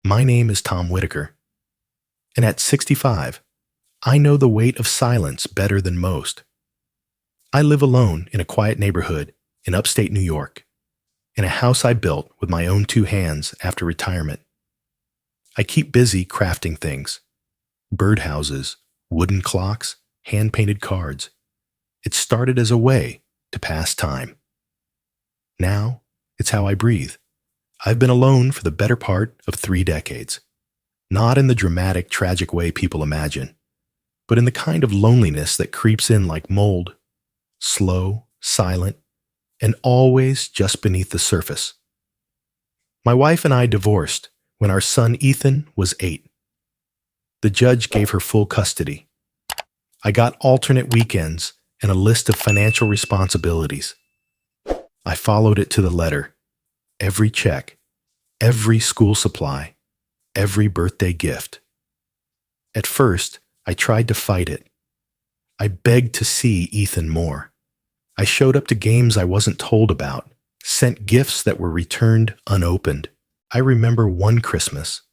My name is Tom Whitaker, and at 65, I know the weight of silence better than most. I live alone in a quiet neighborhood in upstate New York, in a house I built with my own two hands after retirement. I keep busy crafting things: birdhouses, wooden clocks, hand-painted cards. It started as a way to pass time. Now, it's how I breathe. I've been alone for the better part of 3 decades. Not in the dramatic, tragic way people imagine, but in the kind of loneliness that creeps in like mold, slow, silent, and always just beneath the surface. My wife and I divorced when our son Ethan was 8. The judge gave her full custody. I got alternate weekends and a list of financial responsibilities. I followed it to the letter. Every check, every school supply, every birthday gift. At first, I tried to fight it. I begged to see Ethan more. I showed up to games I wasn't told about, sent gifts that were returned unopened. I remember one Christmas.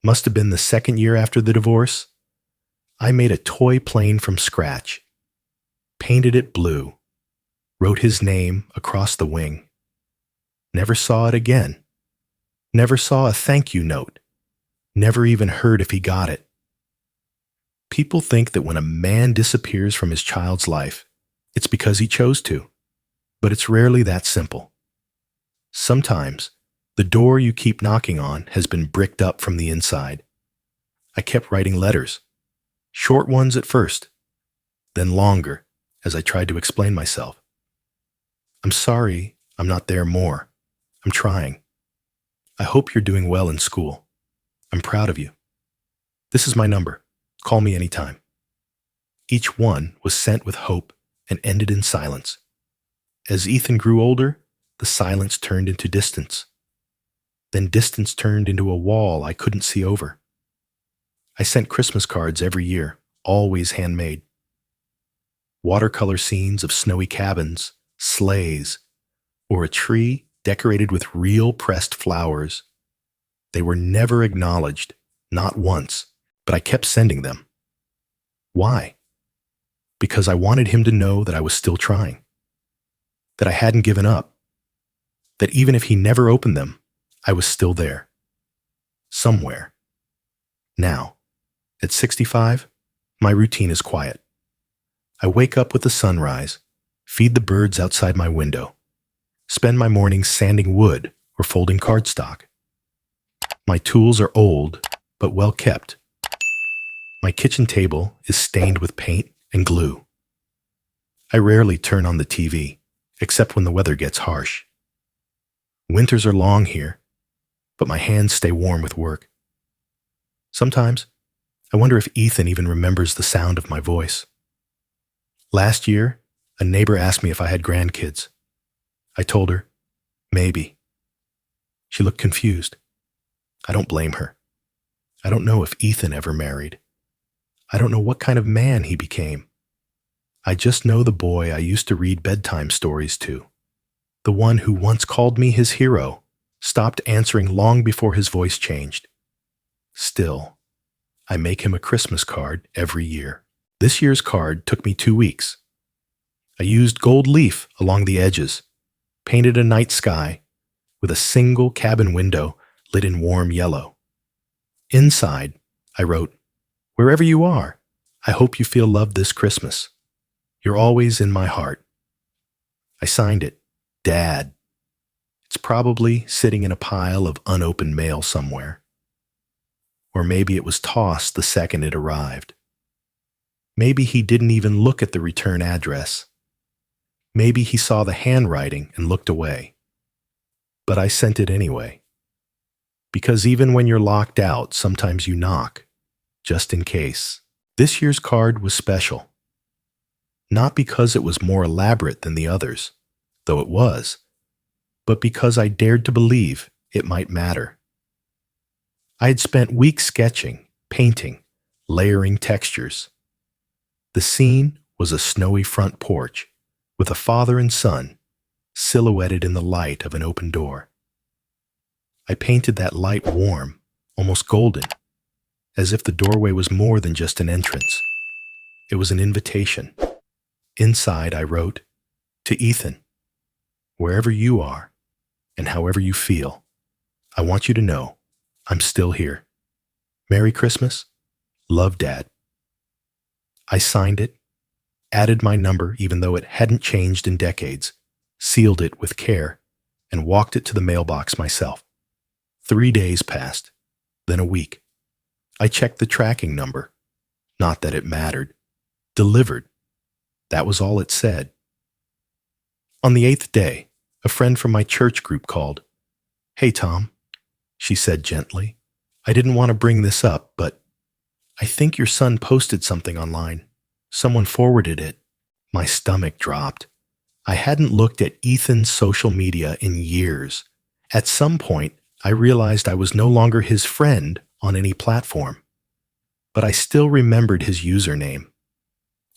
Must have been the second year after the divorce. I made a toy plane from scratch, painted it blue, wrote his name across the wing. Never saw it again. Never saw a thank you note. Never even heard if he got it. People think that when a man disappears from his child's life, it's because he chose to. But it's rarely that simple. Sometimes, the door you keep knocking on has been bricked up from the inside. I kept writing letters. Short ones at first, then longer as I tried to explain myself. I'm sorry I'm not there more. I'm trying. I hope you're doing well in school. I'm proud of you. This is my number. Call me anytime. Each one was sent with hope and ended in silence. As Ethan grew older, the silence turned into distance. Then distance turned into a wall I couldn't see over. I sent Christmas cards every year, always handmade. Watercolor scenes of snowy cabins, sleighs, or a tree decorated with real pressed flowers. They were never acknowledged, not once, but I kept sending them. Why? Because I wanted him to know that I was still trying, that I hadn't given up, that even if he never opened them, I was still there. Somewhere. Now, at 65, my routine is quiet. I wake up with the sunrise, feed the birds outside my window, spend my mornings sanding wood or folding cardstock. My tools are old, but well kept. My kitchen table is stained with paint and glue. I rarely turn on the TV, except when the weather gets harsh. Winters are long here, but my hands stay warm with work. Sometimes, I wonder if Ethan even remembers the sound of my voice. Last year, a neighbor asked me if I had grandkids. I told her, maybe. She looked confused. I don't blame her. I don't know if Ethan ever married. I don't know what kind of man he became. I just know the boy I used to read bedtime stories to. The one who once called me his hero, stopped answering long before his voice changed. Still, I make him a Christmas card every year. This year's card took me 2 weeks. I used gold leaf along the edges, painted a night sky with a single cabin window lit in warm yellow. Inside, I wrote, "Wherever you are, I hope you feel loved this Christmas. You're always in my heart." I signed it, Dad. It's probably sitting in a pile of unopened mail somewhere. Or maybe it was tossed the second it arrived. Maybe he didn't even look at the return address. Maybe he saw the handwriting and looked away. But I sent it anyway. Because even when you're locked out, sometimes you knock, just in case. This year's card was special. Not because it was more elaborate than the others, though it was, but because I dared to believe it might matter. I had spent weeks sketching, painting, layering textures. The scene was a snowy front porch with a father and son silhouetted in the light of an open door. I painted that light warm almost golden, as if the doorway was more than just an entrance. It was an invitation. Inside, I wrote, "To Ethan, wherever you are and however you feel, I want you to know I'm still here. Merry Christmas. Love, Dad." I signed it, added my number even though it hadn't changed in decades, sealed it with care, and walked it to the mailbox myself. 3 days passed, then a week. I checked the tracking number. Not that it mattered. Delivered. That was all it said. On the 8th day, a friend from my church group called. "Hey, Tom," she said gently. "I didn't want to bring this up, but I think your son posted something online. Someone forwarded it." My stomach dropped. I hadn't looked at Ethan's social media in years. At some point, I realized I was no longer his friend on any platform. But I still remembered his username.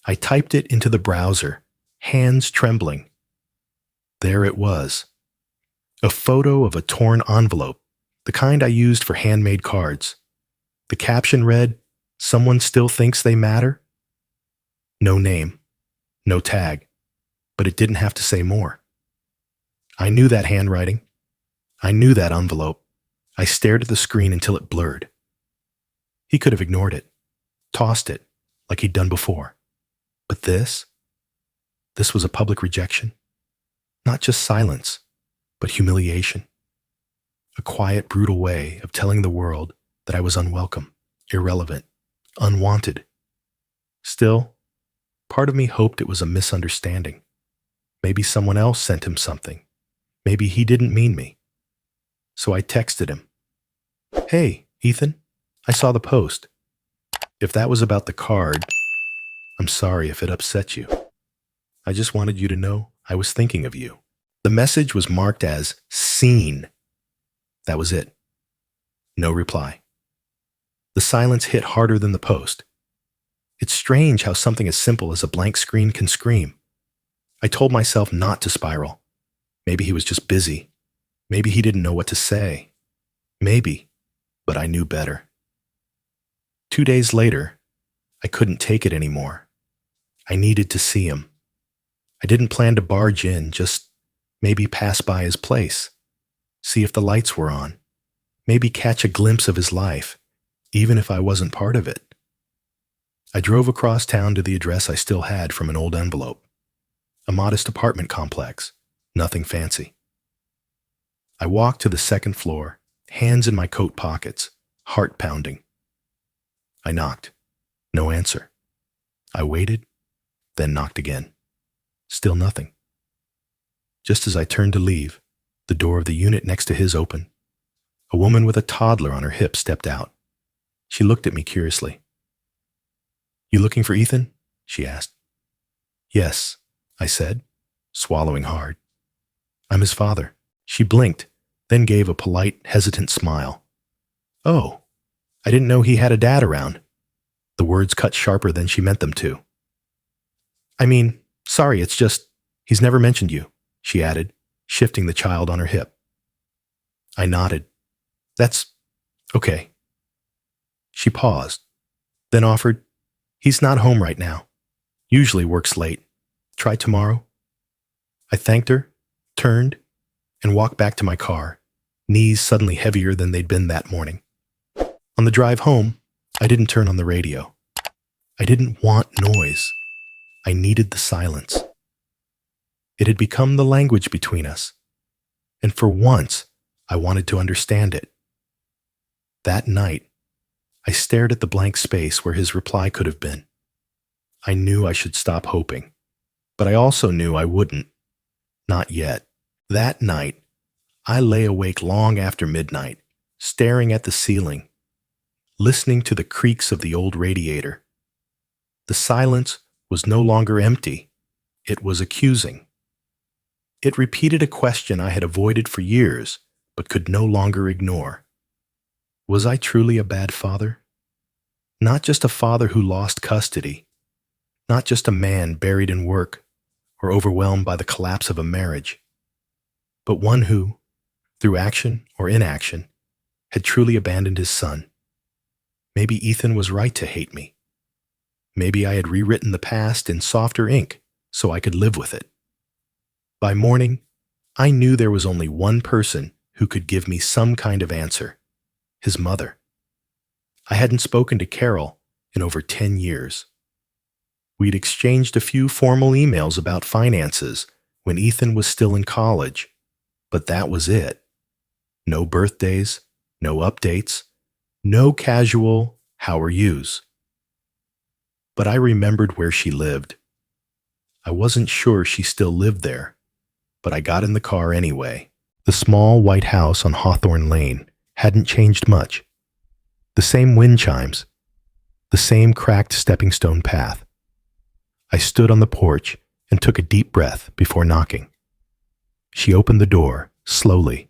I typed it into the browser, hands trembling. There it was. A photo of a torn envelope, the kind I used for handmade cards. The caption read, "Someone still thinks they matter?" No name, no tag, but it didn't have to say more. I knew that handwriting. I knew that envelope. I stared at the screen until it blurred. He could have ignored it, tossed it, like he'd done before. But this was a public rejection. Not just silence, but humiliation. A quiet, brutal way of telling the world that I was unwelcome, irrelevant, unwanted. Still, part of me hoped it was a misunderstanding. Maybe someone else sent him something. Maybe he didn't mean me. So I texted him. "Hey, Ethan, I saw the post. If that was about the card, I'm sorry if it upset you. I just wanted you to know I was thinking of you." The message was marked as seen. That was it. No reply. The silence hit harder than the post. It's strange how something as simple as a blank screen can scream. I told myself not to spiral. Maybe he was just busy. Maybe he didn't know what to say. Maybe, but I knew better. 2 days later, I couldn't take it anymore. I needed to see him. I didn't plan to barge in, just maybe pass by his place, see if the lights were on, maybe catch a glimpse of his life, even if I wasn't part of it. I drove across town to the address I still had from an old envelope. A modest apartment complex, nothing fancy. I walked to the second floor, hands in my coat pockets, heart pounding. I knocked. No answer. I waited, then knocked again. Still nothing. Just as I turned to leave, the door of the unit next to his opened. A woman with a toddler on her hip stepped out. She looked at me curiously. "You looking for Ethan?" she asked. "Yes," I said, swallowing hard. "I'm his father." She blinked, then gave a polite, hesitant smile. "Oh, I didn't know he had a dad around." The words cut sharper than she meant them to. "I mean, sorry, it's just, he's never mentioned you," she added, shifting the child on her hip. I nodded. "That's okay." She paused, then offered, "He's not home right now. Usually works late. Try tomorrow." I thanked her, turned, and walked back to my car, knees suddenly heavier than they'd been that morning. On the drive home, I didn't turn on the radio. I didn't want noise. I needed the silence. It had become the language between us, and for once, I wanted to understand it. That night, I stared at the blank space where his reply could have been. I knew I should stop hoping, but I also knew I wouldn't. Not yet. That night, I lay awake long after midnight, staring at the ceiling, listening to the creaks of the old radiator. The silence was no longer empty. It was accusing. It repeated a question I had avoided for years, but could no longer ignore. Was I truly a bad father? Not just a father who lost custody, not just a man buried in work or overwhelmed by the collapse of a marriage, but one who, through action or inaction, had truly abandoned his son. Maybe Ethan was right to hate me. Maybe I had rewritten the past in softer ink so I could live with it. By morning, I knew there was only one person who could give me some kind of answer: his mother. I hadn't spoken to Carol in over 10 years. We'd exchanged a few formal emails about finances when Ethan was still in college, but that was it. No birthdays, no updates, no casual "how are yous." But I remembered where she lived. I wasn't sure she still lived there, but I got in the car anyway. The small white house on Hawthorne Lane hadn't changed much. The same wind chimes, the same cracked stepping stone path. I stood on the porch and took a deep breath before knocking. She opened the door, slowly.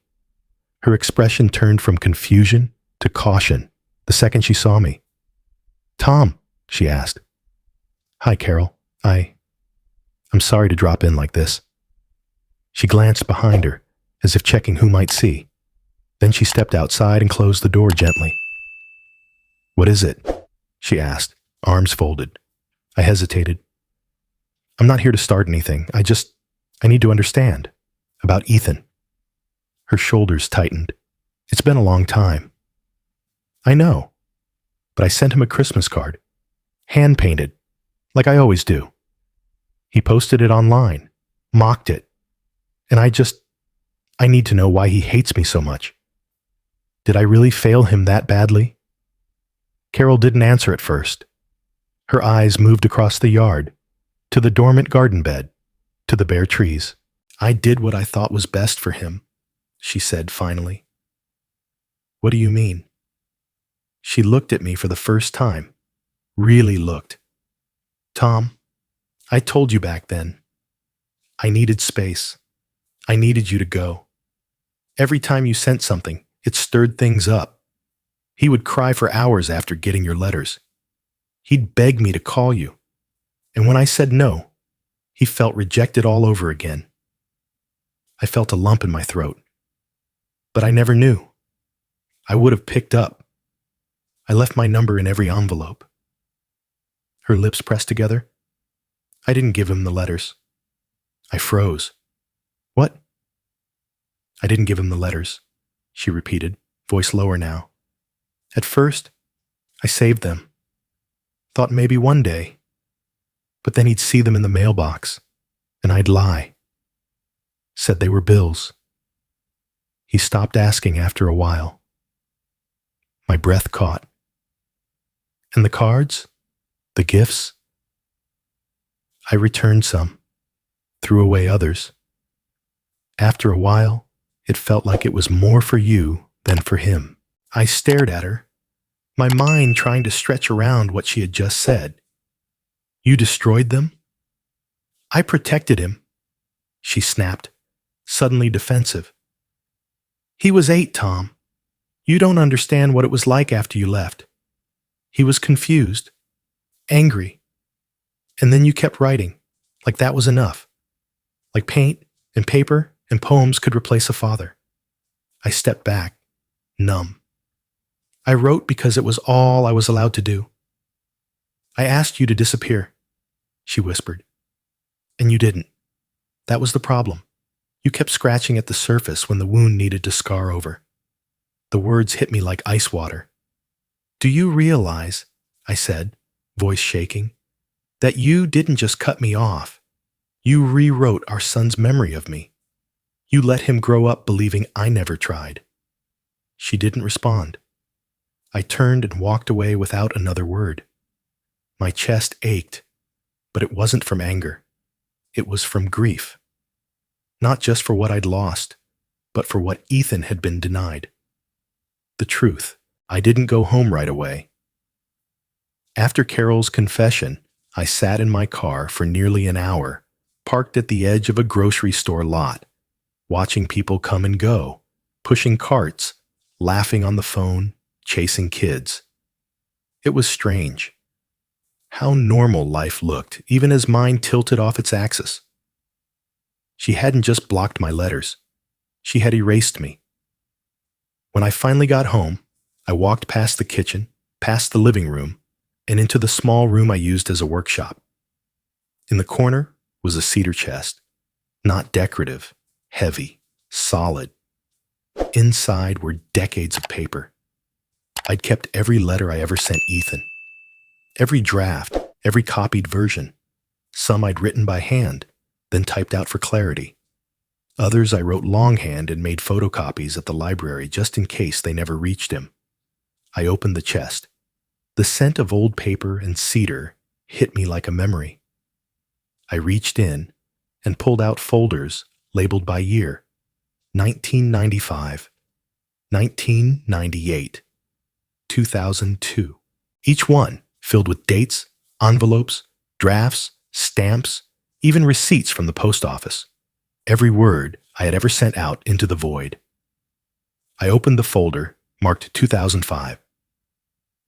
Her expression turned from confusion to caution the second she saw me. "Tom," she asked. "Hi, Carol. I'm sorry to drop in like this." She glanced behind her, as if checking who might see. Then she stepped outside and closed the door gently. "What is it?" she asked, arms folded. I hesitated. "I'm not here to start anything. I need to understand. About Ethan." Her shoulders tightened. "It's been a long time." "I know, but I sent him a Christmas card. Hand-painted, like I always do. He posted it online, mocked it, and I need to know why he hates me so much. Did I really fail him that badly?" Carol didn't answer at first. Her eyes moved across the yard, to the dormant garden bed, to the bare trees. "I did what I thought was best for him," she said finally. "What do you mean?" She looked at me for the first time, really looked. "Tom, I told you back then. I needed space. I needed you to go. Every time you sent something, it stirred things up. He would cry for hours after getting your letters. He'd beg me to call you. And when I said no, he felt rejected all over again. I felt a lump in my throat. But I never knew. I would have picked up. I left my number in every envelope." Her lips pressed together. "I didn't give him the letters." I froze. "What?" "I didn't give him the letters," she repeated, voice lower now. "At first, I saved them. Thought maybe one day. But then he'd see them in the mailbox, and I'd lie. Said they were bills." He stopped asking after a while. My breath caught. "And the cards? The gifts?" I returned some, threw away others. After a while, it felt like it was more for you than for him. I stared at her, my mind trying to stretch around what she had just said. "You destroyed them?" "I protected him," she snapped, suddenly defensive. "He was 8, Tom. You don't understand what it was like after you left. He was confused, angry. And then you kept writing, like that was enough. Like paint and paper and poems could replace a father." I stepped back, numb. "I wrote because it was all I was allowed to do." "I asked you to disappear," she whispered. "And you didn't. That was the problem. You kept scratching at the surface when the wound needed to scar over." The words hit me like ice water. "Do you realize," I said, voice shaking, "that you didn't just cut me off. You rewrote our son's memory of me. You let him grow up believing I never tried." She didn't respond. I turned and walked away without another word. My chest ached, but it wasn't from anger. It was from grief. Not just for what I'd lost, but for what Ethan had been denied. The truth, I didn't go home right away. After Carol's confession, I sat in my car for nearly an hour, parked at the edge of a grocery store lot, watching people come and go, pushing carts, laughing on the phone, chasing kids. It was strange. How normal life looked, even as mine tilted off its axis. She hadn't just blocked my letters. She had erased me. When I finally got home, I walked past the kitchen, past the living room, and into the small room I used as a workshop. In the corner was a cedar chest, not decorative, heavy, solid. Inside were decades of paper. I'd kept every letter I ever sent Ethan, every draft, every copied version. Some I'd written by hand, then typed out for clarity. Others I wrote longhand and made photocopies at the library just in case they never reached him. I opened the chest. The scent of old paper and cedar hit me like a memory. I reached in and pulled out folders labeled by year: 1995, 1998, 2002. Each one filled with dates, envelopes, drafts, stamps, even receipts from the post office. Every word I had ever sent out into the void. I opened the folder marked 2005.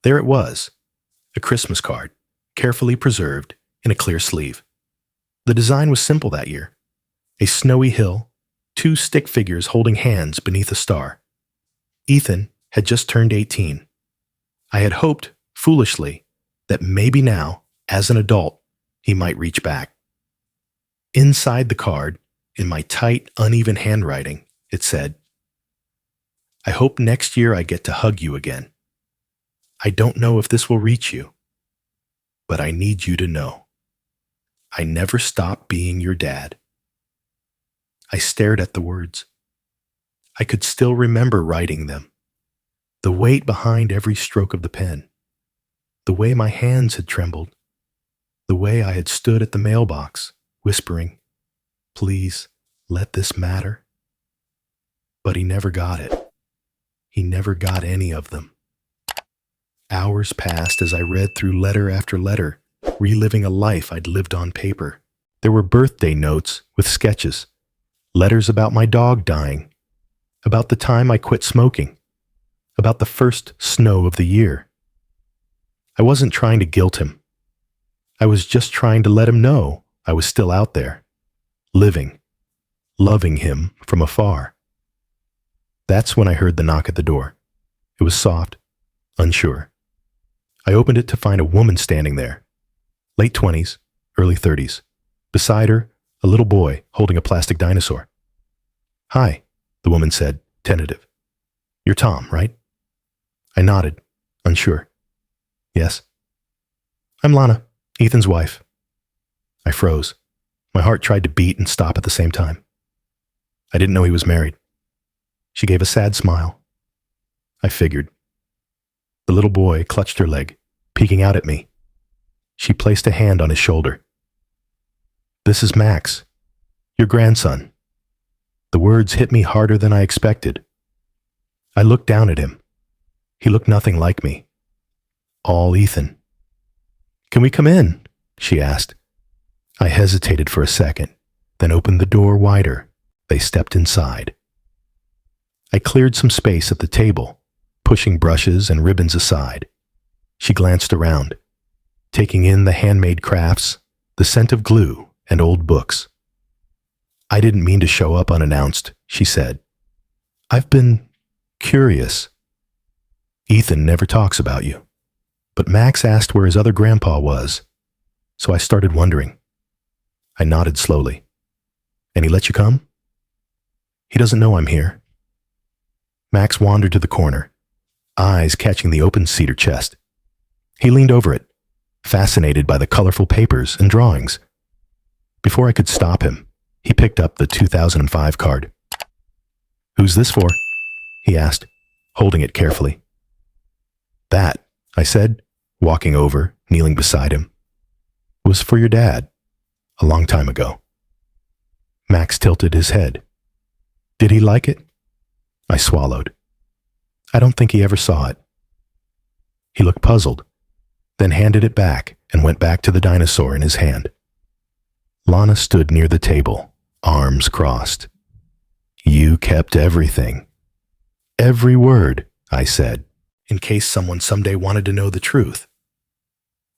There it was, a Christmas card, carefully preserved in a clear sleeve. The design was simple that year: a snowy hill, 2 stick figures holding hands beneath a star. Ethan had just turned 18. I had hoped, foolishly, that maybe now, as an adult, he might reach back. Inside the card, in my tight, uneven handwriting, it said, "I hope next year I get to hug you again. I don't know if this will reach you, but I need you to know. I never stopped being your dad." I stared at the words. I could still remember writing them. The weight behind every stroke of the pen. The way my hands had trembled. The way I had stood at the mailbox, whispering, "Please, let this matter." But he never got it. He never got any of them. Hours passed as I read through letter after letter, reliving a life I'd lived on paper. There were birthday notes with sketches, letters about my dog dying, about the time I quit smoking, about the first snow of the year. I wasn't trying to guilt him. I was just trying to let him know I was still out there, living, loving him from afar. That's when I heard the knock at the door. It was soft, unsure. I opened it to find a woman standing there, late 20s, early 30s. Beside her, a little boy holding a plastic dinosaur. "Hi," the woman said, tentative. "You're Tom, right?" I nodded, unsure. "Yes." "I'm Lana, Ethan's wife." I froze. My heart tried to beat and stop at the same time. I didn't know he was married. She gave a sad smile. I figured. The little boy clutched her leg, peeking out at me. She placed a hand on his shoulder. "This is Max, your grandson." The words hit me harder than I expected. I looked down at him. He looked nothing like me. All Ethan. "Can we come in?" she asked. I hesitated for a second, then opened the door wider. They stepped inside. I cleared some space at the table, pushing brushes and ribbons aside. She glanced around, taking in the handmade crafts, the scent of glue, and old books. "I didn't mean to show up unannounced," she said. "I've been curious. Ethan never talks about you, but Max asked where his other grandpa was, so I started wondering." I nodded slowly. "And he let you come?" "He doesn't know I'm here." Max wandered to the corner, eyes catching the open cedar chest. He leaned over it, fascinated by the colorful papers and drawings. Before I could stop him, he picked up the 2005 card. "Who's this for?" he asked, holding it carefully. "That," I said, walking over, kneeling beside him, "was for your dad, a long time ago." Max tilted his head. "Did he like it?" I swallowed. "I don't think he ever saw it." He looked puzzled, then handed it back and went back to the dinosaur in his hand. Lana stood near the table, arms crossed. "You kept everything." "Every word," I said, in case someone someday wanted to know the truth.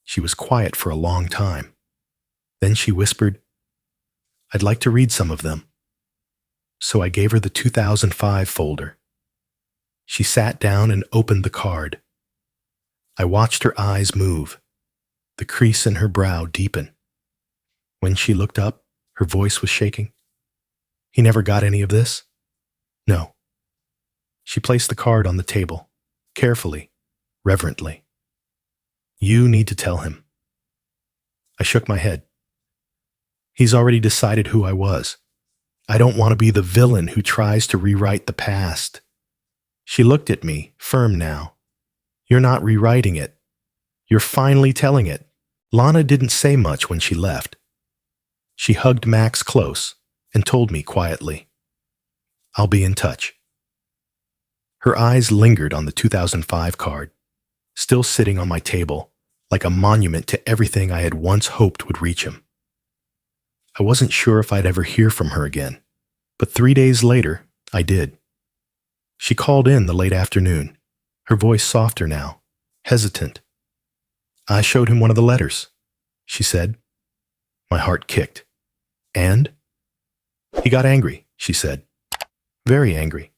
She was quiet for a long time. Then she whispered, "I'd like to read some of them." So I gave her the 2005 folder. She sat down and opened the card. I watched her eyes move, the crease in her brow deepen. When she looked up, her voice was shaking. He never got any of this? No. She placed the card on the table, carefully, reverently. You need to tell him. I shook my head. He's already decided who I was. I don't want to be the villain who tries to rewrite the past. She looked at me, firm now. You're not rewriting it. You're finally telling it. Lana didn't say much when she left. She hugged Max close and told me quietly, I'll be in touch. Her eyes lingered on the 2005 card, still sitting on my table, like a monument to everything I had once hoped would reach him. I wasn't sure if I'd ever hear from her again, but 3 days later, I did. She called in the late afternoon, her voice softer now, hesitant. I showed him one of the letters, she said. My heart kicked. And? He got angry, she said. Very angry.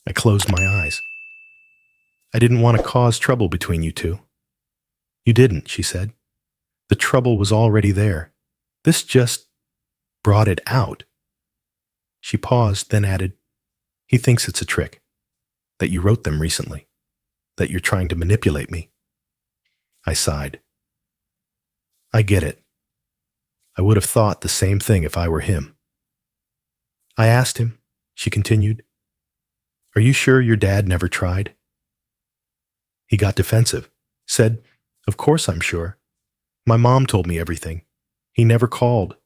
I closed my eyes. I didn't want to cause trouble between you two. You didn't, she said. The trouble was already there. This just brought it out. She paused, then added, He thinks it's a trick, that you wrote them recently, that you're trying to manipulate me. I sighed. I get it. I would have thought the same thing if I were him. I asked him, she continued, Are you sure your dad never tried? He got defensive, said, Of course I'm sure. My mom told me everything. He never called,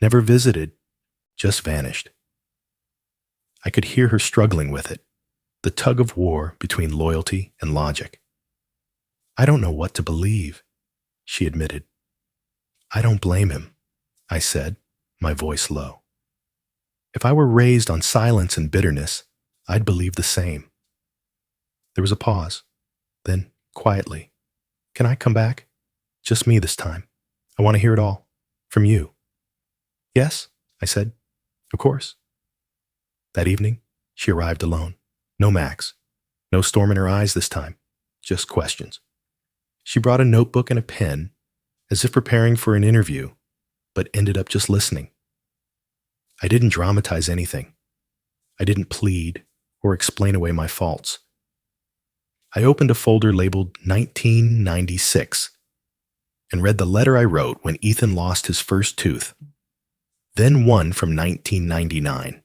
never visited, just vanished. I could hear her struggling with it, the tug of war between loyalty and logic. I don't know what to believe, she admitted. I don't blame him, I said, my voice low. If I were raised on silence and bitterness, I'd believe the same. There was a pause. Then, quietly, Can I come back? Just me this time. I want to hear it all. From you. Yes, I said. Of course. That evening, she arrived alone. No Max. No storm in her eyes this time. Just questions. She brought a notebook and a pen, as if preparing for an interview, but ended up just listening. I didn't dramatize anything. I didn't plead or explain away my faults. I opened a folder labeled 1996 and read the letter I wrote when Ethan lost his first tooth, then one from 1999,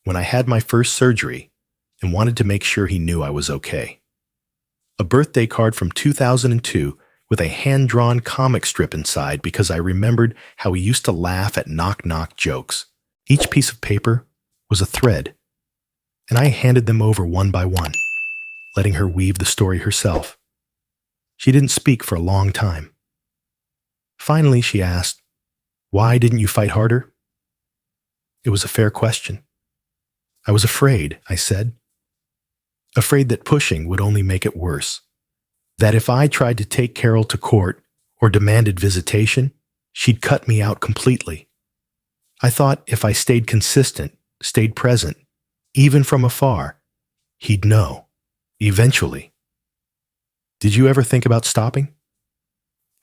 when I had my first surgery and wanted to make sure he knew I was okay. A birthday card from 2002 with a hand-drawn comic strip inside because I remembered how he used to laugh at knock-knock jokes. Each piece of paper was a thread, and I handed them over one by one, letting her weave the story herself. She didn't speak for a long time. Finally, she asked, Why didn't you fight harder? It was a fair question. I was afraid, I said. Afraid that pushing would only make it worse. That if I tried to take Carol to court or demanded visitation, she'd cut me out completely. I thought if I stayed consistent, stayed present, even from afar, he'd know, eventually. Did you ever think about stopping?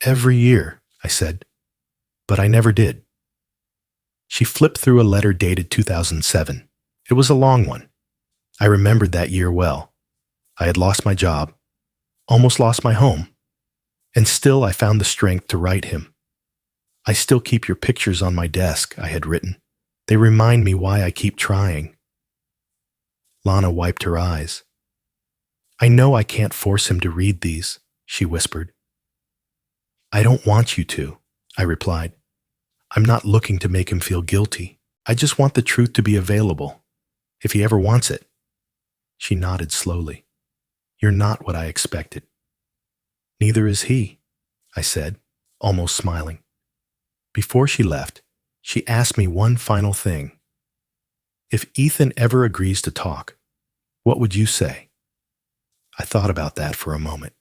Every year, I said, but I never did. She flipped through a letter dated 2007. It was a long one. I remembered that year well. I had lost my job, almost lost my home, and still I found the strength to write him. I still keep your pictures on my desk, I had written. They remind me why I keep trying. Lana wiped her eyes. I know I can't force him to read these, she whispered. I don't want you to, I replied. I'm not looking to make him feel guilty. I just want the truth to be available, if he ever wants it. She nodded slowly. You're not what I expected. Neither is he, I said, almost smiling. Before she left, she asked me one final thing. If Ethan ever agrees to talk, what would you say? I thought about that for a moment.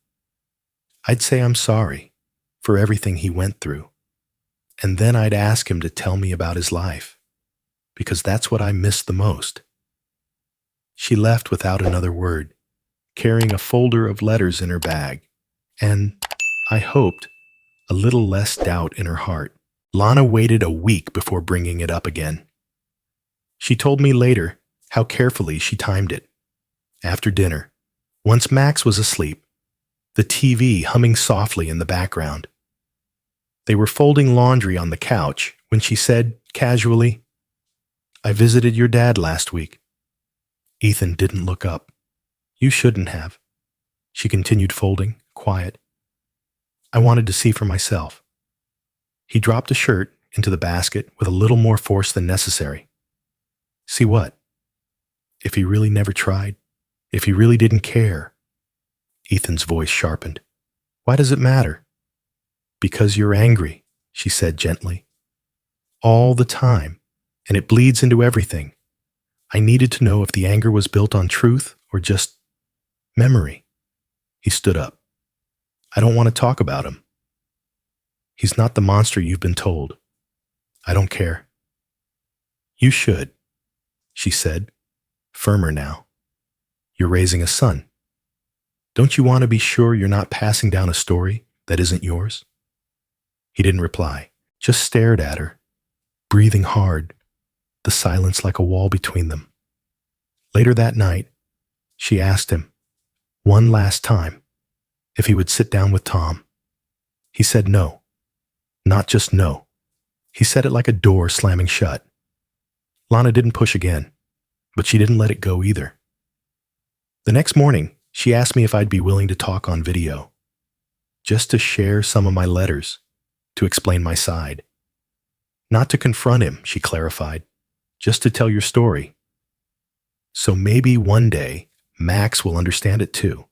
I'd say I'm sorry for everything he went through, and then I'd ask him to tell me about his life, because that's what I miss the most. She left without another word, carrying a folder of letters in her bag, and, I hoped, a little less doubt in her heart. Lana waited a week before bringing it up again. She told me later how carefully she timed it. After dinner, once Max was asleep, the TV humming softly in the background. They were folding laundry on the couch when she said, casually, "I visited your dad last week." Ethan didn't look up. "You shouldn't have." She continued folding, quiet. "I wanted to see for myself." He dropped a shirt into the basket with a little more force than necessary. "See what? If he really never tried? If he really didn't care?" Ethan's voice sharpened. "Why does it matter?" "Because you're angry," she said gently. "All the time, and it bleeds into everything. I needed to know if the anger was built on truth or just memory." He stood up. "I don't want to talk about him. He's not the monster you've been told. I don't care." "You should," she said, firmer now. "You're raising a son. Don't you want to be sure you're not passing down a story that isn't yours?" He didn't reply, just stared at her, breathing hard, the silence like a wall between them. Later that night, she asked him, one last time, if he would sit down with Tom. He said no. Not just no. He said it like a door slamming shut. Lana didn't push again, but she didn't let it go either. The next morning, she asked me if I'd be willing to talk on video, just to share some of my letters, to explain my side. Not to confront him, she clarified, just to tell your story. So maybe one day, Max will understand it too.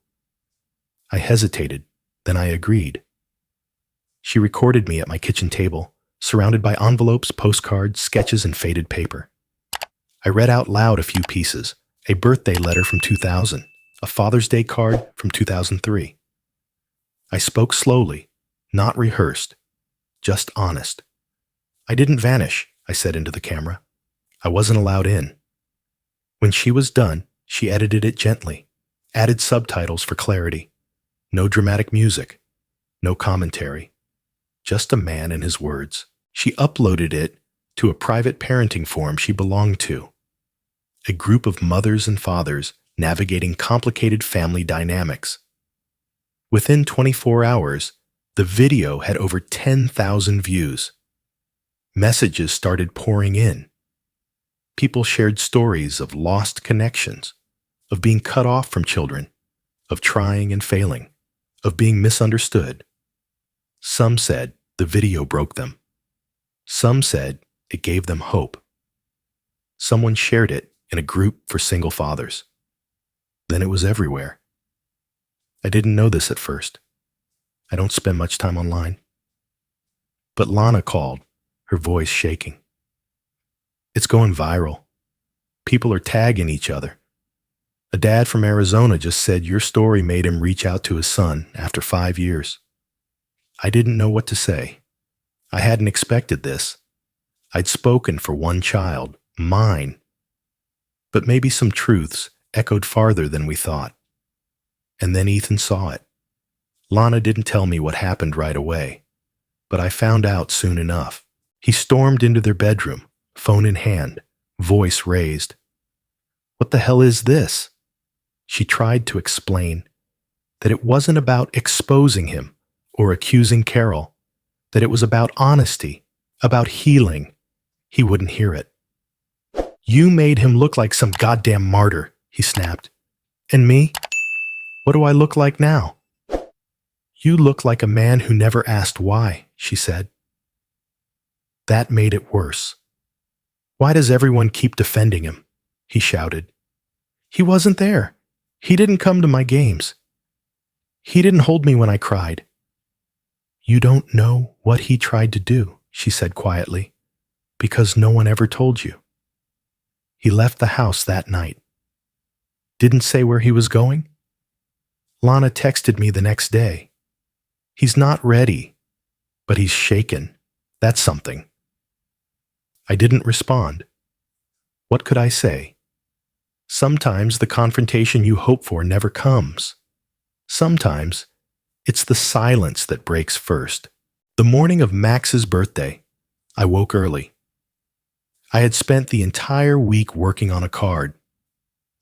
I hesitated, then I agreed. She recorded me at my kitchen table, surrounded by envelopes, postcards, sketches, and faded paper. I read out loud a few pieces, a birthday letter from 2000, a Father's Day card from 2003. I spoke slowly, not rehearsed, just honest. "I didn't vanish," I said into the camera. "I wasn't allowed in." When she was done, she edited it gently, added subtitles for clarity. No dramatic music, no commentary, just a man and his words. She uploaded it to a private parenting forum she belonged to, a group of mothers and fathers navigating complicated family dynamics. Within 24 hours, the video had over 10,000 views. Messages started pouring in. People shared stories of lost connections, of being cut off from children, of trying and failing, of being misunderstood. Some said the video broke them. Some said it gave them hope. Someone shared it in a group for single fathers. Then it was everywhere. I didn't know this at first. I don't spend much time online. But Lana called, her voice shaking. "It's going viral. People are tagging each other. A dad from Arizona just said your story made him reach out to his son after 5 years." I didn't know what to say. I hadn't expected this. I'd spoken for one child, mine. But maybe some truths echoed farther than we thought. And then Ethan saw it. Lana didn't tell me what happened right away, but I found out soon enough. He stormed into their bedroom, phone in hand, voice raised. "What the hell is this?" She tried to explain that it wasn't about exposing him or accusing Carol, that it was about honesty, about healing. He wouldn't hear it. "You made him look like some goddamn martyr," he snapped. "And me? What do I look like now?" "You look like a man who never asked why," she said. That made it worse. "Why does everyone keep defending him?" he shouted. "He wasn't there. He didn't come to my games. He didn't hold me when I cried." "You don't know what he tried to do," she said quietly, "because no one ever told you. He left the house that night. Didn't say where he was going. Lana texted me the next day. He's not ready, but he's shaken. That's something." I didn't respond. What could I say? Sometimes the confrontation you hope for never comes. Sometimes it's the silence that breaks first. The morning of Max's birthday, I woke early. I had spent the entire week working on a card.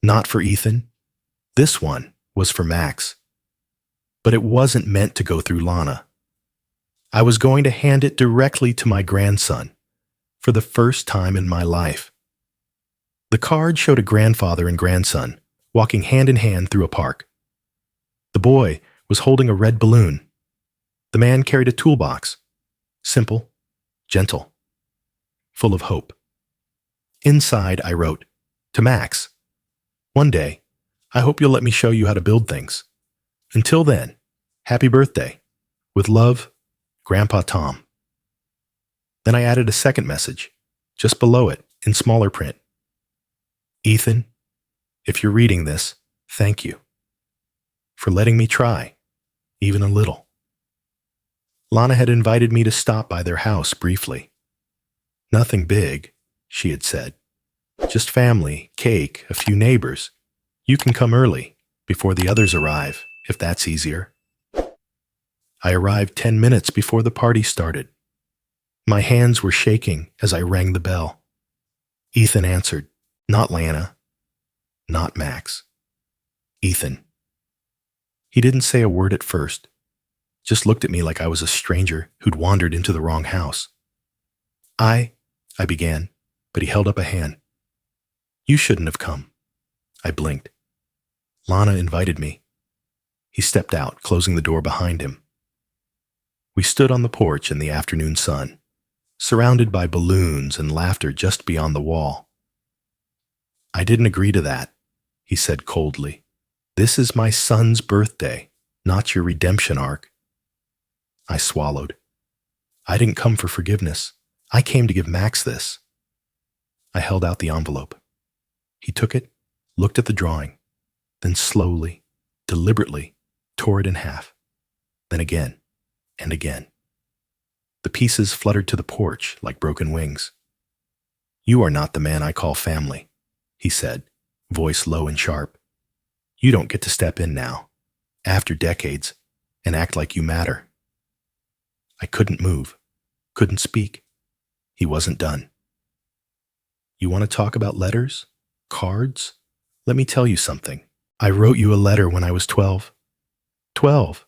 Not for Ethan. This one was for Max. But it wasn't meant to go through Lana. I was going to hand it directly to my grandson for the first time in my life. The card showed a grandfather and grandson walking hand in hand through a park. The boy was holding a red balloon. The man carried a toolbox, simple, gentle, full of hope. Inside, I wrote, "To Max, one day, I hope you'll let me show you how to build things. Until then, happy birthday. With love, Grandpa Tom." Then I added a second message, just below it, in smaller print. "Ethan, if you're reading this, thank you for letting me try, even a little." Lana had invited me to stop by their house briefly. "Nothing big," she had said. "Just family, cake, a few neighbors. You can come early, before the others arrive, if that's easier." I arrived 10 minutes before the party started. My hands were shaking as I rang the bell. Ethan answered. Not Lana. Not Max. Ethan. He didn't say a word at first, just looked at me like I was a stranger who'd wandered into the wrong house. I began, but he held up a hand. "You shouldn't have come." I blinked. Lana invited me. He stepped out, closing the door behind him. We stood on the porch in the afternoon sun, surrounded by balloons and laughter just beyond the wall. "I didn't agree to that," he said coldly. "This is my son's birthday, not your redemption arc." I swallowed. I didn't come for forgiveness. I came to give Max this. I held out the envelope. He took it, looked at the drawing, then slowly, deliberately, tore it in half. Then again, and again. The pieces fluttered to the porch like broken wings. "You are not the man I call family," he said, voice low and sharp. "You don't get to step in now, after decades, and act like you matter." I couldn't move, couldn't speak. He wasn't done. "You want to talk about letters? Cards? Let me tell you something. I wrote you a letter when I was 12. 12.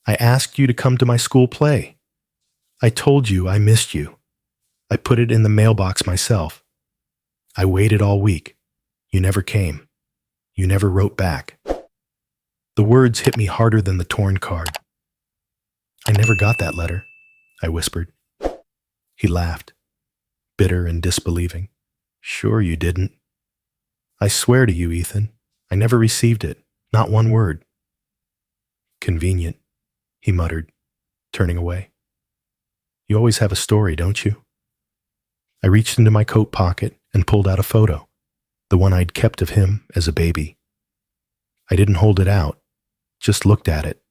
I asked you to come to my school play. I told you I missed you. I put it in the mailbox myself. I waited all week. You never came. You never wrote back." The words hit me harder than the torn card. "I never got that letter," I whispered. He laughed, bitter and disbelieving. "Sure you didn't." "I swear to you, Ethan, I never received it, not one word." "Convenient," he muttered, turning away. "You always have a story, don't you?" I reached into my coat pocket and pulled out a photo, the one I'd kept of him as a baby. I didn't hold it out, just looked at it.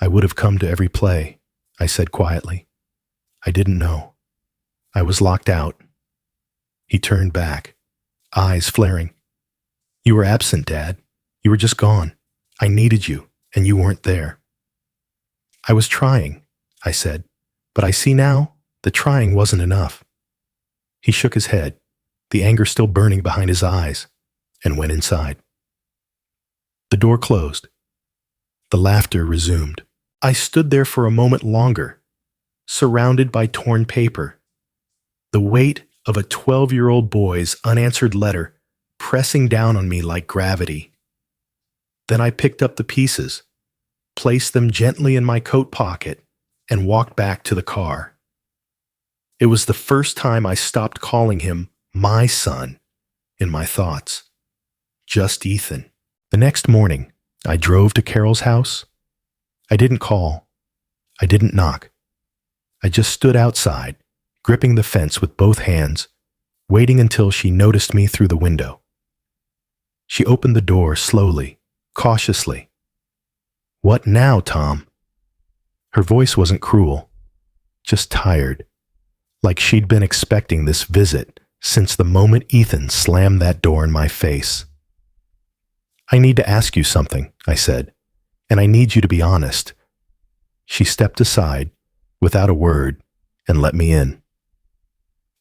"I would have come to every play," I said quietly. "I didn't know. I was locked out." He turned back, eyes flaring. "You were absent, Dad. You were just gone. I needed you, and you weren't there." "I was trying," I said, "but I see now the trying wasn't enough." He shook his head, the anger still burning behind his eyes, and went inside. The door closed. The laughter resumed. I stood there for a moment longer, surrounded by torn paper, the weight of a 12-year-old boy's unanswered letter pressing down on me like gravity. Then I picked up the pieces, placed them gently in my coat pocket, and walked back to the car. It was the first time I stopped calling him my son in my thoughts. Just Ethan. The next morning, I drove to Carol's house. I didn't call. I didn't knock. I just stood outside, gripping the fence with both hands, waiting until she noticed me through the window. She opened the door slowly, cautiously. "What now, Tom?" Her voice wasn't cruel, just tired, like she'd been expecting this visit since the moment Ethan slammed that door in my face. "I need to ask you something," I said, "and I need you to be honest." She stepped aside, without a word, and let me in.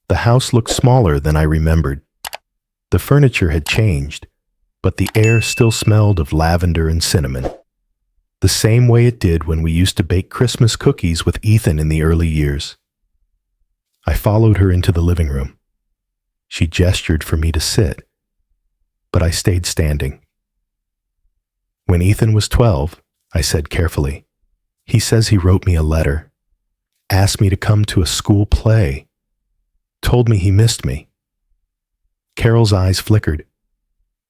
The house looked smaller than I remembered. The furniture had changed, but the air still smelled of lavender and cinnamon, the same way it did when we used to bake Christmas cookies with Ethan in the early years. I followed her into the living room. She gestured for me to sit, but I stayed standing. "When Ethan was 12, I said carefully, "he says he wrote me a letter, asked me to come to a school play, told me he missed me." Carol's eyes flickered,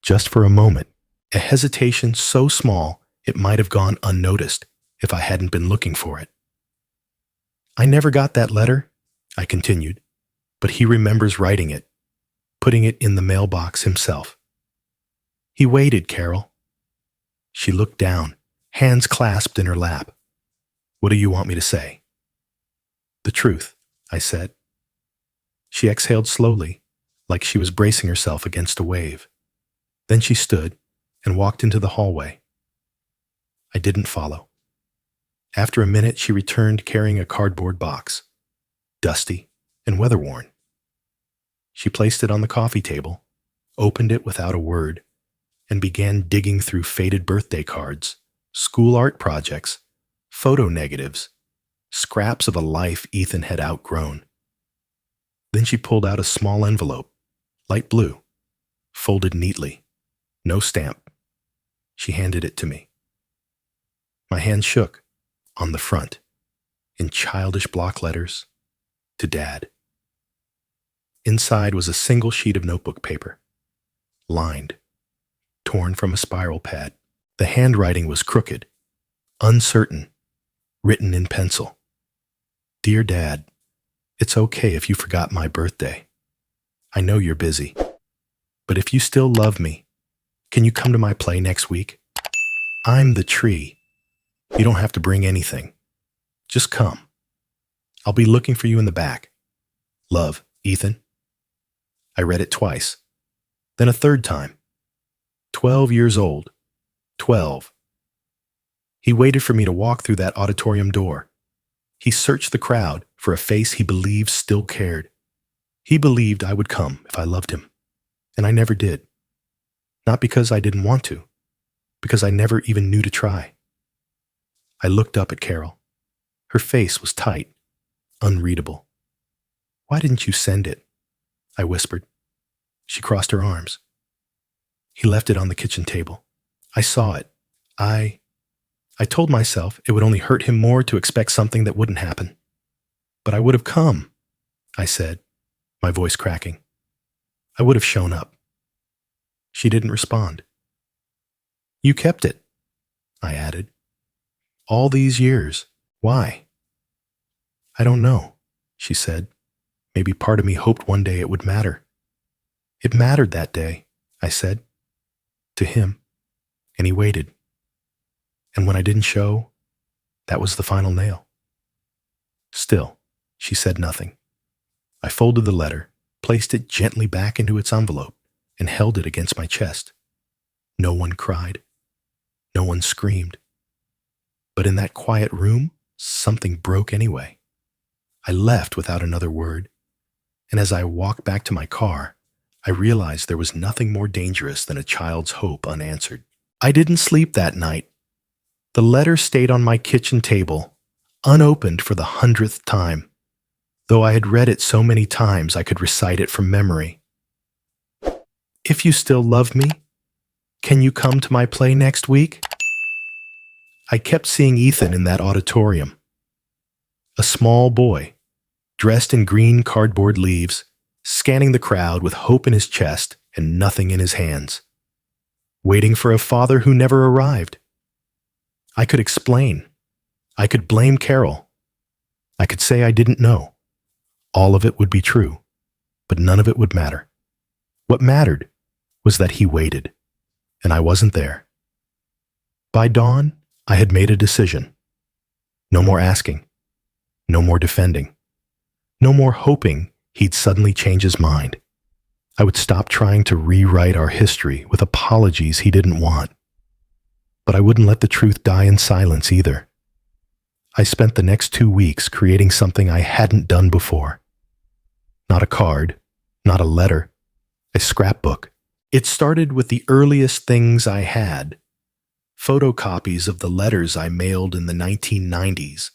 just for a moment, a hesitation so small it might have gone unnoticed if I hadn't been looking for it. "I never got that letter," I continued, "but he remembers writing it, putting it in the mailbox himself." "He waited, Carol." She looked down, hands clasped in her lap. "What do you want me to say?" "The truth," I said. She exhaled slowly, like she was bracing herself against a wave. Then she stood and walked into the hallway. I didn't follow. After a minute, she returned carrying a cardboard box, dusty and weather-worn. She placed it on the coffee table, opened it without a word, and began digging through faded birthday cards, school art projects, photo negatives, scraps of a life Ethan had outgrown. Then she pulled out a small envelope, light blue, folded neatly, no stamp. She handed it to me. My hand shook, on the front, in childish block letters, to Dad. Inside was a single sheet of notebook paper, lined, torn from a spiral pad. The handwriting was crooked, uncertain, written in pencil. "Dear Dad, it's okay if you forgot my birthday. I know you're busy. But if you still love me, can you come to my play next week? I'm the tree. You don't have to bring anything. Just come. I'll be looking for you in the back. Love, Ethan." I read it twice, then a third time. 12 years old. 12. He waited for me to walk through that auditorium door. He searched the crowd for a face he believed still cared. He believed I would come if I loved him, and I never did. Not because I didn't want to, because I never even knew to try. I looked up at Carol. Her face was tight, unreadable. "Why didn't you send it?" I whispered. She crossed her arms. "He left it on the kitchen table. I saw it. I told myself it would only hurt him more to expect something that wouldn't happen. But I would have come," I said, my voice cracking. "I would have shown up." She didn't respond. "You kept it," I added. "All these years. Why?" "I don't know," she said. "Maybe part of me hoped one day it would matter." "It mattered that day," I said. "To him. And he waited. And when I didn't show, that was the final nail." Still, she said nothing. I folded the letter, placed it gently back into its envelope, and held it against my chest. No one cried. No one screamed. But in that quiet room, something broke anyway. I left without another word, and as I walked back to my car, I realized there was nothing more dangerous than a child's hope unanswered. I didn't sleep that night. The letter stayed on my kitchen table, unopened for the 100th time, though I had read it so many times I could recite it from memory. "If you still love me, can you come to my play next week?" I kept seeing Ethan in that auditorium. A small boy, dressed in green cardboard leaves, scanning the crowd with hope in his chest and nothing in his hands, waiting for a father who never arrived. I could explain. I could blame Carol. I could say I didn't know. All of it would be true, but none of it would matter. What mattered was that he waited, and I wasn't there. By dawn, I had made a decision. No more asking. No more defending. No more hoping he'd suddenly change his mind. I would stop trying to rewrite our history with apologies he didn't want. But I wouldn't let the truth die in silence either. I spent the next 2 weeks creating something I hadn't done before. Not a card, not a letter, a scrapbook. It started with the earliest things I had. Photocopies of the letters I mailed in the 1990s,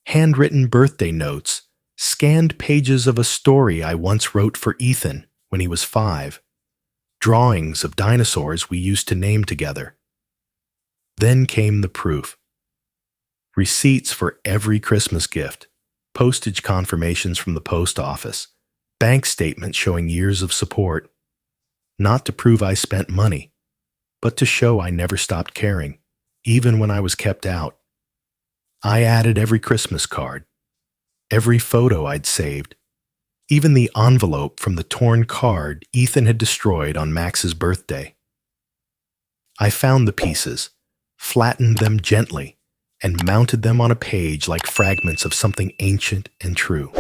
handwritten birthday notes, scanned pages of a story I once wrote for Ethan when he was 5, drawings of dinosaurs we used to name together. Then came the proof. Receipts for every Christmas gift, postage confirmations from the post office, bank statements showing years of support. Not to prove I spent money, but to show I never stopped caring, even when I was kept out. I added every Christmas card, every photo I'd saved, even the envelope from the torn card Ethan had destroyed on Max's birthday. I found the pieces, flattened them gently, and mounted them on a page like fragments of something ancient and true.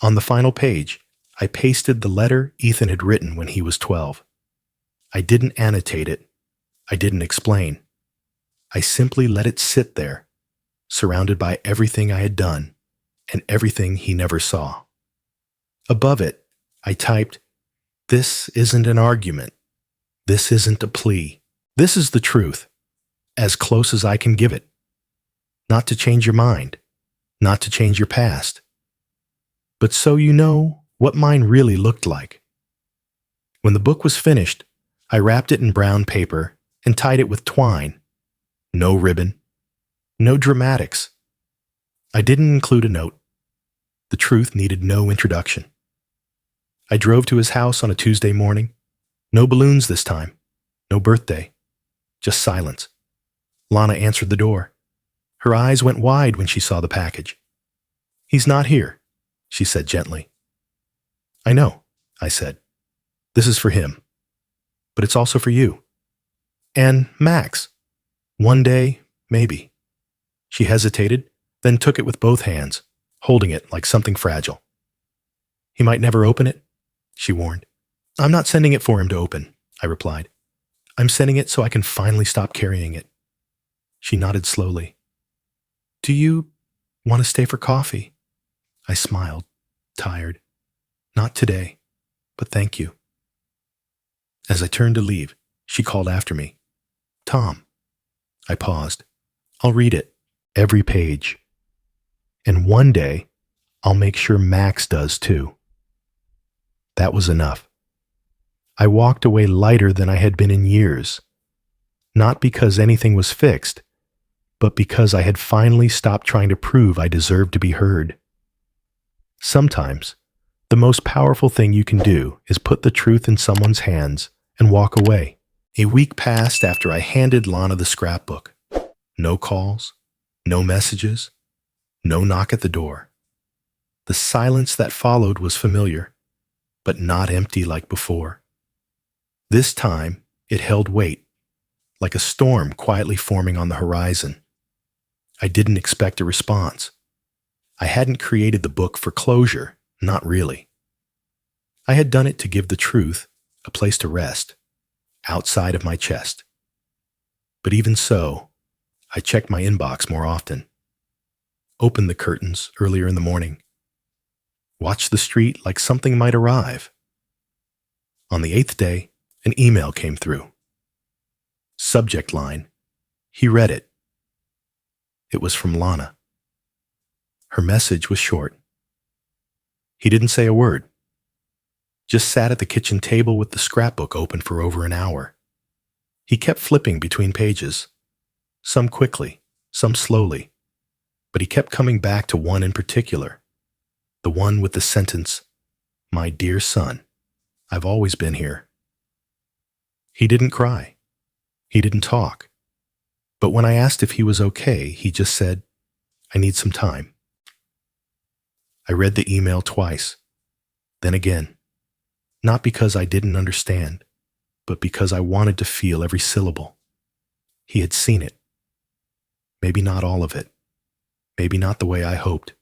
On the final page, I pasted the letter Ethan had written when he was 12. I didn't annotate it. I didn't explain. I simply let it sit there, surrounded by everything I had done and everything he never saw. Above it, I typed, "This isn't an argument. This isn't a plea. This is the truth, as close as I can give it. Not to change your mind, not to change your past, but so you know what mine really looked like." When the book was finished, I wrapped it in brown paper and tied it with twine. No ribbon, no dramatics. I didn't include a note. The truth needed no introduction. I drove to his house on a Tuesday morning. No balloons this time, no birthday, just silence. Lana answered the door. Her eyes went wide when she saw the package. "He's not here," she said gently. "I know," I said. "This is for him. But it's also for you. And Max. One day, maybe." She hesitated, then took it with both hands, holding it like something fragile. "He might never open it," she warned. "I'm not sending it for him to open," I replied. "I'm sending it so I can finally stop carrying it." She nodded slowly. "Do you want to stay for coffee?" I smiled, tired. "Not today, but thank you." As I turned to leave, she called after me. "Tom." I paused. "I'll read it, every page. And one day, I'll make sure Max does too." That was enough. I walked away lighter than I had been in years. Not because anything was fixed, but because I had finally stopped trying to prove I deserved to be heard. Sometimes, the most powerful thing you can do is put the truth in someone's hands and walk away. A week passed after I handed Lana the scrapbook. No calls, no messages, no knock at the door. The silence that followed was familiar, but not empty like before. This time, it held weight, like a storm quietly forming on the horizon. I didn't expect a response. I hadn't created the book for closure, not really. I had done it to give the truth a place to rest, outside of my chest. But even so, I checked my inbox more often, opened the curtains earlier in the morning, watched the street like something might arrive. On the 8th day, an email came through. Subject line, "He read it." It was from Lana. Her message was short. He didn't say a word. Just sat at the kitchen table with the scrapbook open for over an hour. He kept flipping between pages, some quickly, some slowly, but he kept coming back to one in particular, the one with the sentence, "My dear son, I've always been here." He didn't cry. He didn't talk. But when I asked if he was okay, he just said, "I need some time." I read the email twice, then again, not because I didn't understand, but because I wanted to feel every syllable. He had seen it. Maybe not all of it. Maybe not the way I hoped.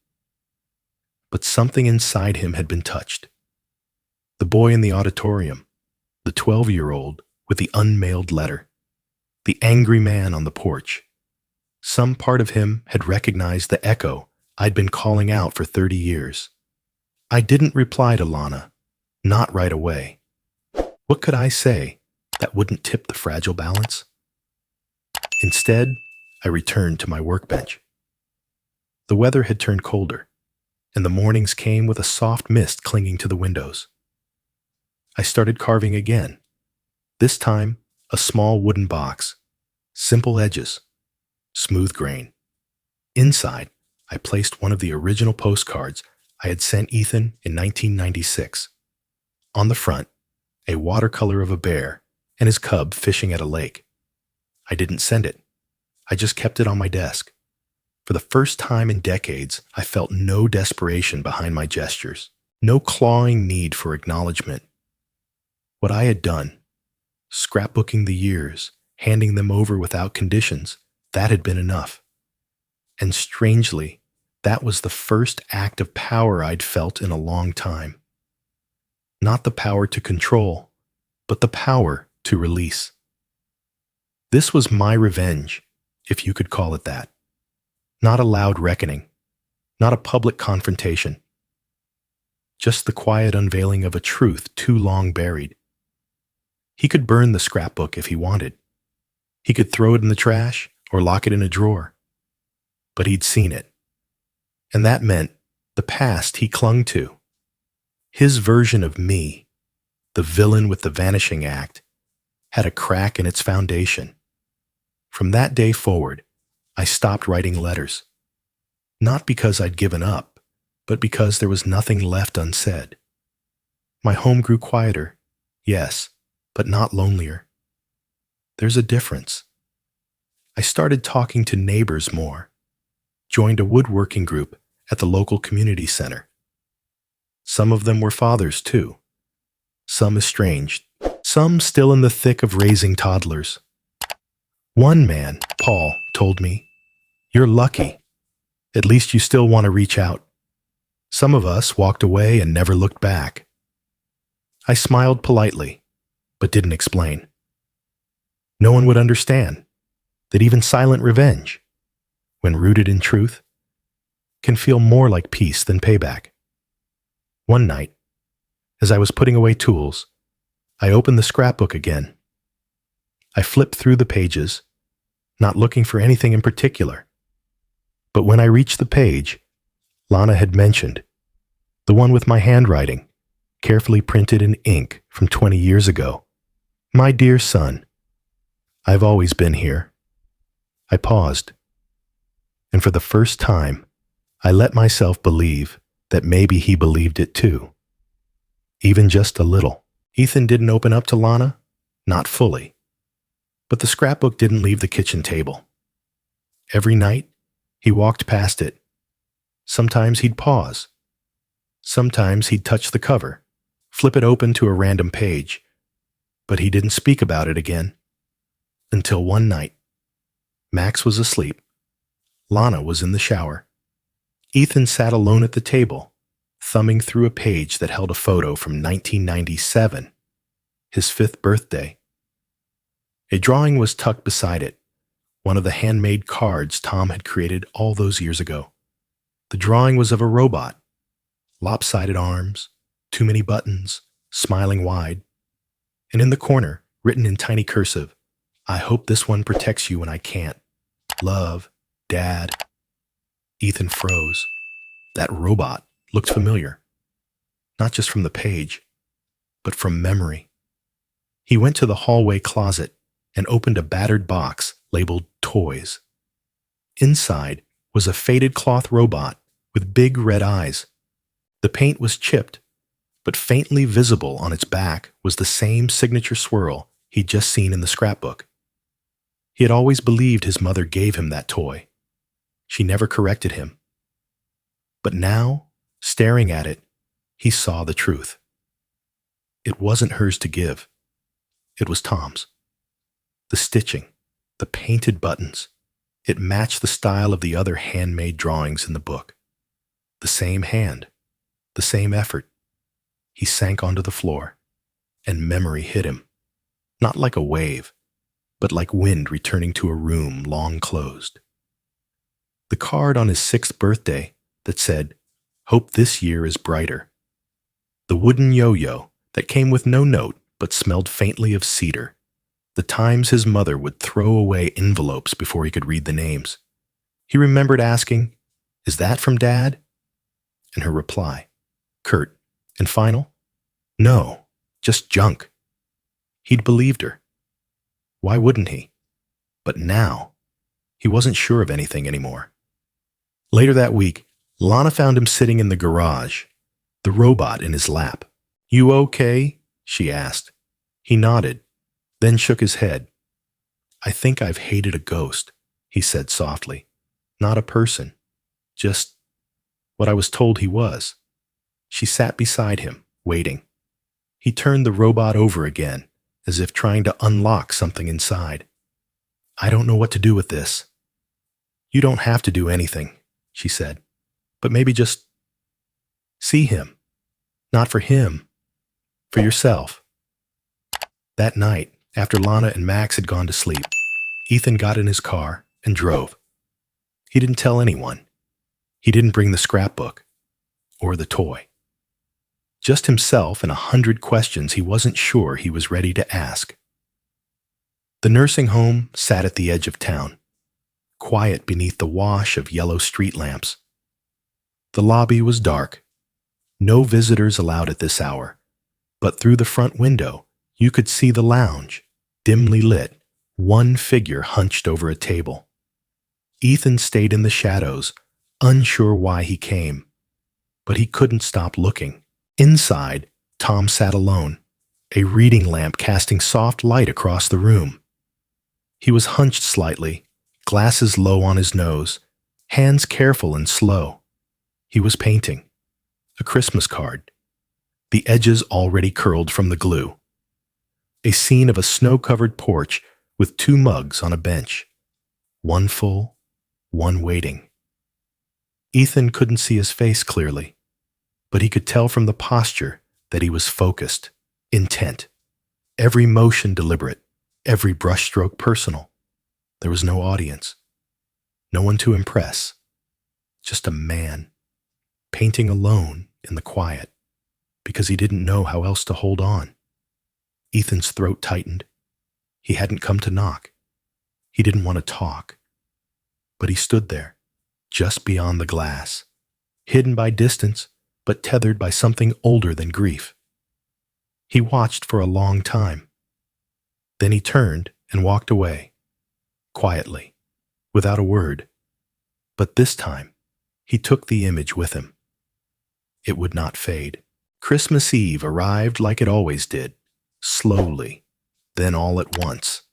But something inside him had been touched. The boy in the auditorium, the 12-year-old with the unmailed letter, the angry man on the porch. Some part of him had recognized the echo I'd been calling out for 30 years. I didn't reply to Lana, not right away. What could I say that wouldn't tip the fragile balance? Instead, I returned to my workbench. The weather had turned colder, and the mornings came with a soft mist clinging to the windows. I started carving again. This time, a small wooden box, simple edges, smooth grain. Inside, I placed one of the original postcards I had sent Ethan in 1996. On the front, a watercolor of a bear and his cub fishing at a lake. I didn't send it. I just kept it on my desk. For the first time in decades, I felt no desperation behind my gestures, no clawing need for acknowledgement. What I had done, scrapbooking the years, handing them over without conditions, that had been enough. And strangely, that was the first act of power I'd felt in a long time. Not the power to control, but the power to release. This was my revenge, if you could call it that. Not a loud reckoning, not a public confrontation. Just the quiet unveiling of a truth too long buried. He could burn the scrapbook if he wanted. He could throw it in the trash or lock it in a drawer. But he'd seen it. And that meant the past he clung to. His version of me, the villain with the vanishing act, had a crack in its foundation. From that day forward, I stopped writing letters. Not because I'd given up, but because there was nothing left unsaid. My home grew quieter, yes, but not lonelier. There's a difference. I started talking to neighbors more, joined a woodworking group at the local community center. Some of them were fathers, too. Some estranged, some still in the thick of raising toddlers. One man, Paul, told me, "You're lucky. At least you still want to reach out." Some of us walked away and never looked back. I smiled politely, but didn't explain. No one would understand that even silent revenge, when rooted in truth, can feel more like peace than payback. One night, as I was putting away tools, I opened the scrapbook again. I flipped through the pages, not looking for anything in particular. But when I reached the page Lana had mentioned, the one with my handwriting, carefully printed in ink from 20 years ago, "My dear son, I've always been here." I paused, and for the first time, I let myself believe that maybe he believed it too. Even just a little. Ethan didn't open up to Lana, not fully. But the scrapbook didn't leave the kitchen table. Every night, he walked past it. Sometimes he'd pause. Sometimes he'd touch the cover, flip it open to a random page. But he didn't speak about it again. Until one night. Max was asleep. Lana was in the shower. Ethan sat alone at the table, thumbing through a page that held a photo from 1997, his 5th birthday. A drawing was tucked beside it, one of the handmade cards Tom had created all those years ago. The drawing was of a robot, lopsided arms, too many buttons, smiling wide. And in the corner, written in tiny cursive, "I hope this one protects you when I can't. Love, Dad." Ethan froze. That robot looked familiar. Not just from the page, but from memory. He went to the hallway closet and opened a battered box labeled Toys. Inside was a faded cloth robot with big red eyes. The paint was chipped, but faintly visible on its back was the same signature swirl he'd just seen in the scrapbook. He had always believed his mother gave him that toy. She never corrected him. But now, staring at it, he saw the truth. It wasn't hers to give. It was Tom's. The stitching, the painted buttons, it matched the style of the other handmade drawings in the book. The same hand, the same effort. he sank onto the floor, and memory hit him, not like a wave, but like wind returning to a room long closed. The card on his 6th birthday that said, "Hope this year is brighter." The wooden yo-yo that came with no note but smelled faintly of cedar. The times his mother would throw away envelopes before he could read the names. He remembered asking, "Is that from Dad?" And her reply, curt and final, "No, just junk." He'd believed her. Why wouldn't he? But now, he wasn't sure of anything anymore. Later that week, Lana found him sitting in the garage, the robot in his lap. "You okay?" she asked. He nodded, then shook his head. "I think I've hated a ghost," he said softly. "Not a person. Just what I was told he was." She sat beside him, waiting. He turned the robot over again, as if trying to unlock something inside. "I don't know what to do with this." "You don't have to do anything," she said. "But maybe just see him. Not for him, for yourself." That night, after Lana and Max had gone to sleep, Ethan got in his car and drove. He didn't tell anyone. He didn't bring the scrapbook or the toy. Just himself and 100 questions he wasn't sure he was ready to ask. The nursing home sat at the edge of town, quiet beneath the wash of yellow street lamps. The lobby was dark. No visitors allowed at this hour, but through the front window, you could see the lounge, dimly lit, one figure hunched over a table. Ethan stayed in the shadows, unsure why he came, but he couldn't stop looking. Inside, Tom sat alone, a reading lamp casting soft light across the room. He was hunched slightly, glasses low on his nose, hands careful and slow. He was painting. A Christmas card. The edges already curled from the glue. A scene of a snow-covered porch with 2 mugs on a bench. One full, one waiting. Ethan couldn't see his face clearly, but he could tell from the posture that he was focused, intent. Every motion deliberate, every brushstroke personal. There was no audience. No one to impress. Just a man, painting alone in the quiet, because he didn't know how else to hold on. Ethan's throat tightened. He hadn't come to knock. He didn't want to talk. But he stood there, just beyond the glass, hidden by distance, but tethered by something older than grief. He watched for a long time. Then he turned and walked away, quietly, without a word. But this time, he took the image with him. It would not fade. Christmas Eve arrived like it always did, slowly, then all at once.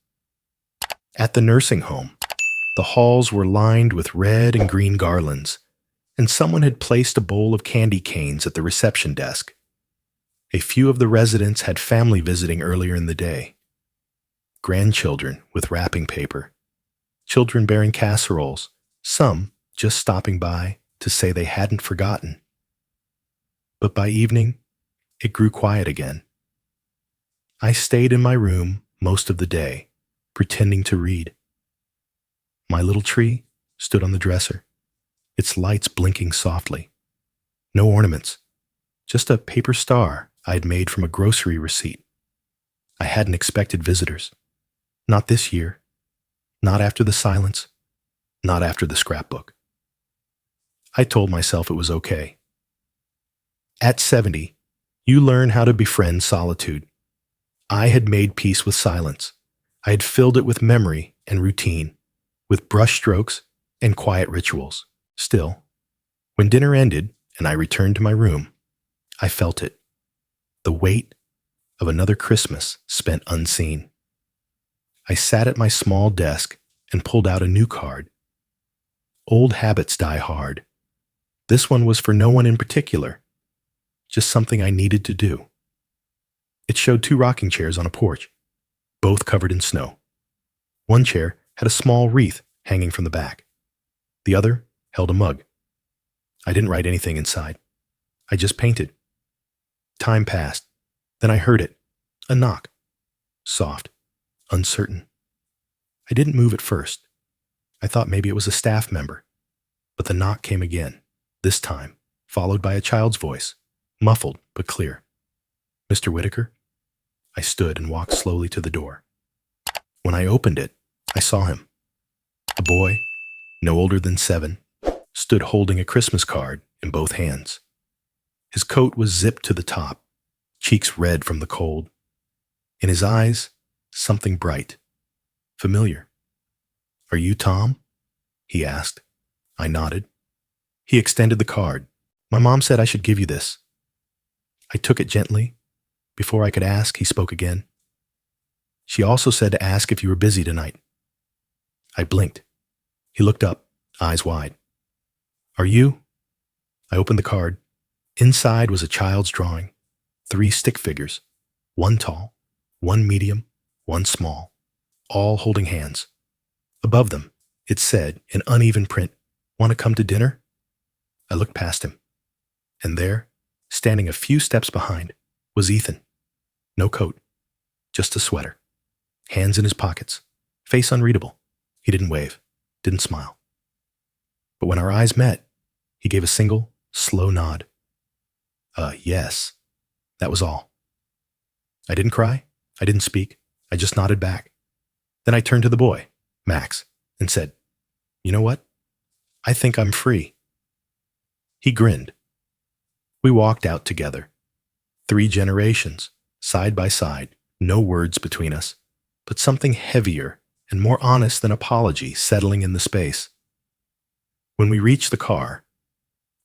At the nursing home, the halls were lined with red and green garlands, and someone had placed a bowl of candy canes at the reception desk. A few of the residents had family visiting earlier in the day. Grandchildren with wrapping paper, children bearing casseroles, some just stopping by to say they hadn't forgotten. But by evening, it grew quiet again. I stayed in my room most of the day, pretending to read. My little tree stood on the dresser, its lights blinking softly. No ornaments, just a paper star I had made from a grocery receipt. I hadn't expected visitors. Not this year. Not after the silence. Not after the scrapbook. I told myself it was okay. At 70, you learn how to befriend solitude. I had made peace with silence. I had filled it with memory and routine, with brushstrokes and quiet rituals. Still, when dinner ended and I returned to my room, I felt it. The weight of another Christmas spent unseen. I sat at my small desk and pulled out a new card. Old habits die hard. This one was for no one in particular, just something I needed to do. It showed 2 rocking chairs on a porch, both covered in snow. One chair had a small wreath hanging from the back. The other held a mug. I didn't write anything inside. I just painted. Time passed. Then I heard it. A knock. Soft. Uncertain. I didn't move at first. I thought maybe it was a staff member. But the knock came again, this time, followed by a child's voice, muffled but clear. Mr. Whitaker? I stood and walked slowly to the door. When I opened it, I saw him. A boy, no older than 7, stood holding a Christmas card in both hands. His coat was zipped to the top, cheeks red from the cold. In his eyes, something bright, familiar. "Are you Tom?" he asked. I nodded. He extended the card. "My mom said I should give you this." I took it gently. Before I could ask, he spoke again. "She also said to ask if you were busy tonight." I blinked. He looked up, eyes wide. "Are you?" I opened the card. Inside was a child's drawing. 3 stick figures. 1 tall, 1 medium, 1 small, all holding hands. Above them, it said in uneven print, "Want to come to dinner?" I looked past him. And there, standing a few steps behind, was Ethan. No coat, just a sweater. Hands in his pockets. Face unreadable. He didn't wave, didn't smile. But when our eyes met, he gave a single, slow nod. Yes. That was all. I didn't cry. I didn't speak. I just nodded back. Then I turned to the boy, Max, and said, "You know what? I think I'm free." He grinned. We walked out together. 3 generations, side by side, no words between us, but something heavier and more honest than apology settling in the space. When we reached the car,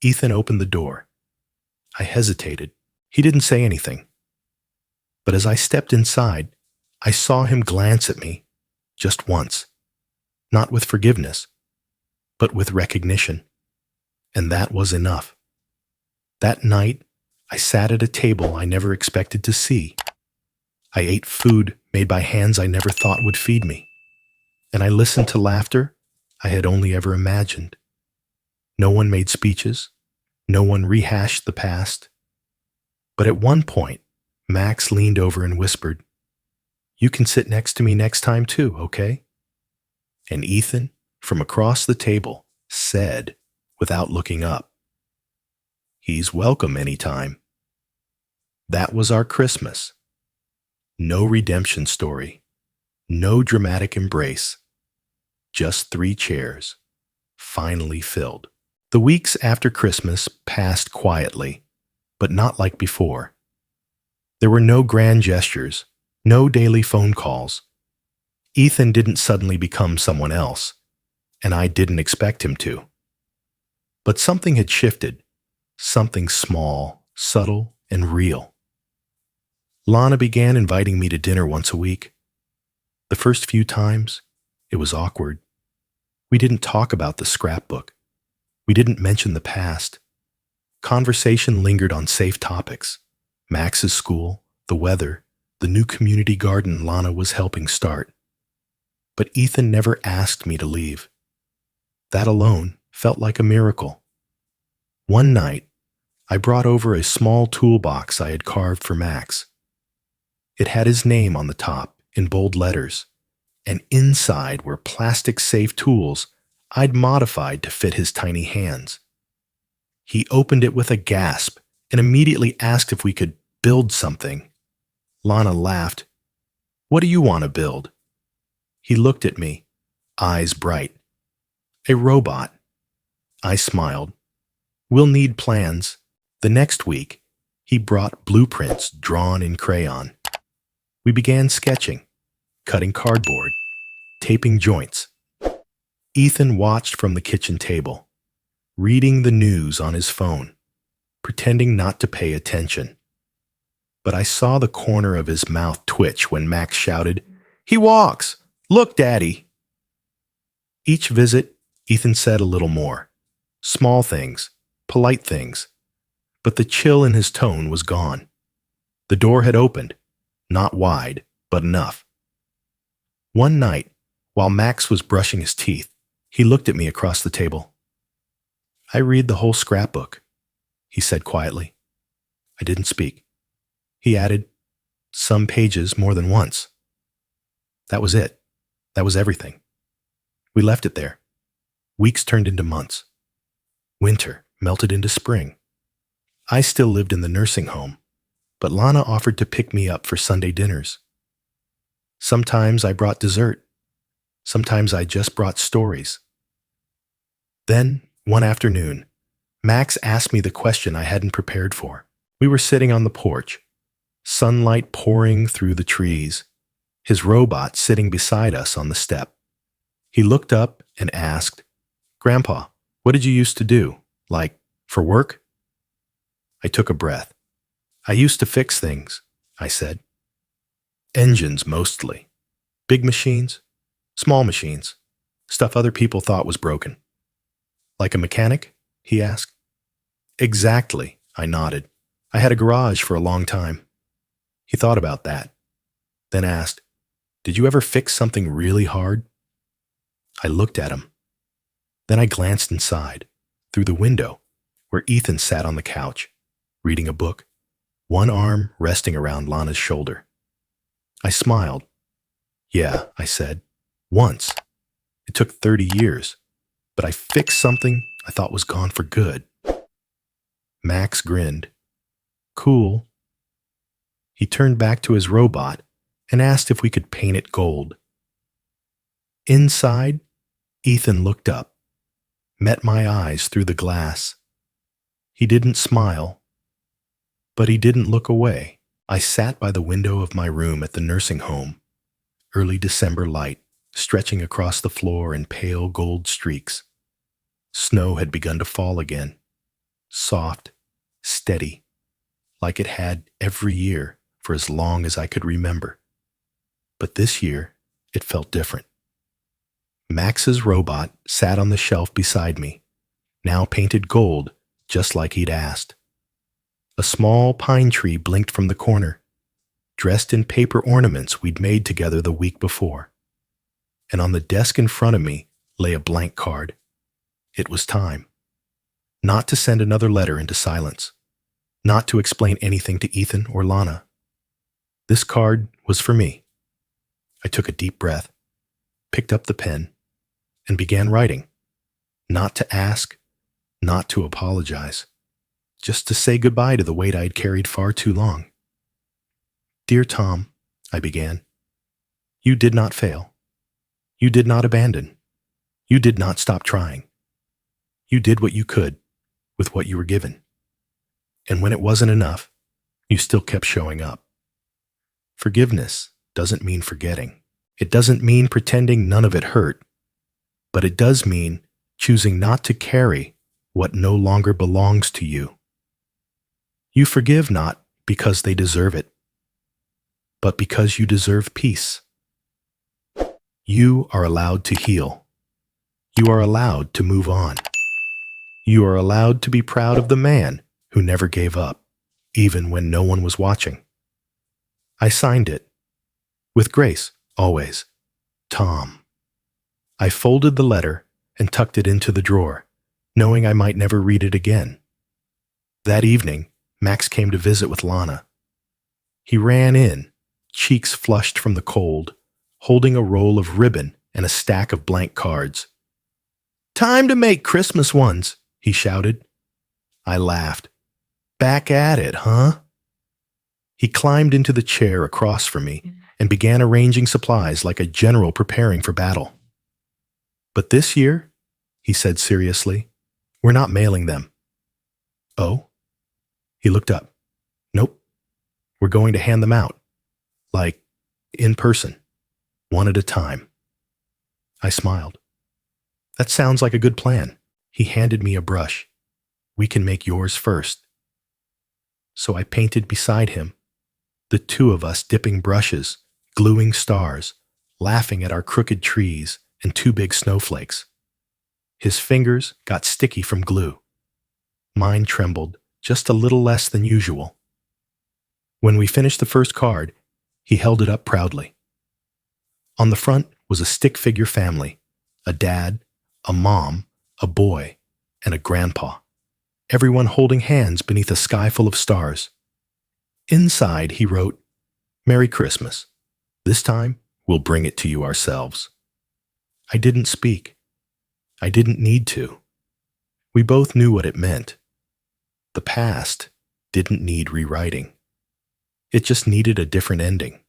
Ethan opened the door. I hesitated. He didn't say anything. But as I stepped inside, I saw him glance at me, just once, not with forgiveness, but with recognition. And that was enough. That night, I sat at a table I never expected to see. I ate food made by hands I never thought would feed me. And I listened to laughter I had only ever imagined. No one made speeches. No one rehashed the past. But at one point, Max leaned over and whispered, "You can sit next to me next time too, okay?" And Ethan, from across the table, said, without looking up, "He's welcome anytime." That was our Christmas. No redemption story. No dramatic embrace. Just 3 chairs, finally filled. The weeks after Christmas passed quietly, but not like before. There were no grand gestures, no daily phone calls. Ethan didn't suddenly become someone else, and I didn't expect him to. But something had shifted, something small, subtle, and real. Lana began inviting me to dinner once a week. The first few times, it was awkward. We didn't talk about the scrapbook. We didn't mention the past. Conversation lingered on safe topics: Max's school, the weather, the new community garden Lana was helping start. But Ethan never asked me to leave. That alone felt like a miracle. One night, I brought over a small toolbox I had carved for Max. It had his name on the top in bold letters, and inside were plastic-safe tools I'd modified to fit his tiny hands. He opened it with a gasp and immediately asked if we could build something. Lana laughed. "What do you want to build?" He looked at me, eyes bright. "A robot." I smiled. "We'll need plans." The next week, he brought blueprints drawn in crayon. We began sketching, cutting cardboard, taping joints. Ethan watched from the kitchen table, reading the news on his phone, pretending not to pay attention. But I saw the corner of his mouth twitch when Max shouted, "He walks! Look, Daddy!" Each visit, Ethan said a little more. Small things, polite things. But the chill in his tone was gone. The door had opened, not wide, but enough. One night, while Max was brushing his teeth, he looked at me across the table. "I read the whole scrapbook," he said quietly. I didn't speak. He added, "Some pages more than once." That was it. That was everything. We left it there. Weeks turned into months. Winter melted into spring. I still lived in the nursing home, but Lana offered to pick me up for Sunday dinners. Sometimes I brought dessert. Sometimes I just brought stories. Then, one afternoon, Max asked me the question I hadn't prepared for. We were sitting on the porch, sunlight pouring through the trees, his robot sitting beside us on the step. He looked up and asked, "Grandpa, what did you used to do? Like, for work?" I took a breath. "I used to fix things," I said. "Engines mostly. Big machines, small machines, stuff other people thought was broken." "Like a mechanic?" he asked. "Exactly," I nodded. "I had a garage for a long time." He thought about that, then asked, "Did you ever fix something really hard?" I looked at him. Then I glanced inside, through the window, where Ethan sat on the couch, reading a book, one arm resting around Lana's shoulder. I smiled. "Yeah," I said, "once. It took 30 years, but I fixed something I thought was gone for good." Max grinned. "Cool." He turned back to his robot and asked if we could paint it gold. Inside, Ethan looked up, met my eyes through the glass. He didn't smile, but he didn't look away. I sat by the window of my room at the nursing home, early December light stretching across the floor in pale gold streaks. Snow had begun to fall again, soft, steady, like it had every year for as long as I could remember. But this year, it felt different. Max's robot sat on the shelf beside me, now painted gold just like he'd asked. A small pine tree blinked from the corner, dressed in paper ornaments we'd made together the week before. And on the desk in front of me lay a blank card. It was time. Not to send another letter into silence. Not to explain anything to Ethan or Lana. This card was for me. I took a deep breath, picked up the pen, and began writing. Not to ask, not to apologize. Just to say goodbye to the weight I'd carried far too long. "Dear Tom," I began, "you did not fail. You did not abandon. You did not stop trying. You did what you could with what you were given. And when it wasn't enough, you still kept showing up. Forgiveness doesn't mean forgetting. It doesn't mean pretending none of it hurt. But it does mean choosing not to carry what no longer belongs to you. You forgive not because they deserve it, but because you deserve peace. You are allowed to heal. You are allowed to move on. You are allowed to be proud of the man who never gave up, even when no one was watching." I signed it. "With grace, always, Tom." I folded the letter and tucked it into the drawer, knowing I might never read it again. That evening, Max came to visit with Lana. He ran in, cheeks flushed from the cold, holding a roll of ribbon and a stack of blank cards. "Time to make Christmas ones," he shouted. I laughed. "Back at it, huh?" He climbed into the chair across from me and began arranging supplies like a general preparing for battle. "But this year," he said seriously, "we're not mailing them." "Oh?" He looked up. "Nope. We're going to hand them out. Like, in person. One at a time." I smiled. "That sounds like a good plan." He handed me a brush. "We can make yours first." So I painted beside him, the two of us dipping brushes, gluing stars, laughing at our crooked trees and two big snowflakes. His fingers got sticky from glue. Mine trembled just a little less than usual. When we finished the first card, he held it up proudly. On the front was a stick figure family, a dad, a mom, a boy, and a grandpa, everyone holding hands beneath a sky full of stars. Inside, he wrote, "Merry Christmas. This time, we'll bring it to you ourselves." I didn't speak. I didn't need to. We both knew what it meant. The past didn't need rewriting. It just needed a different ending.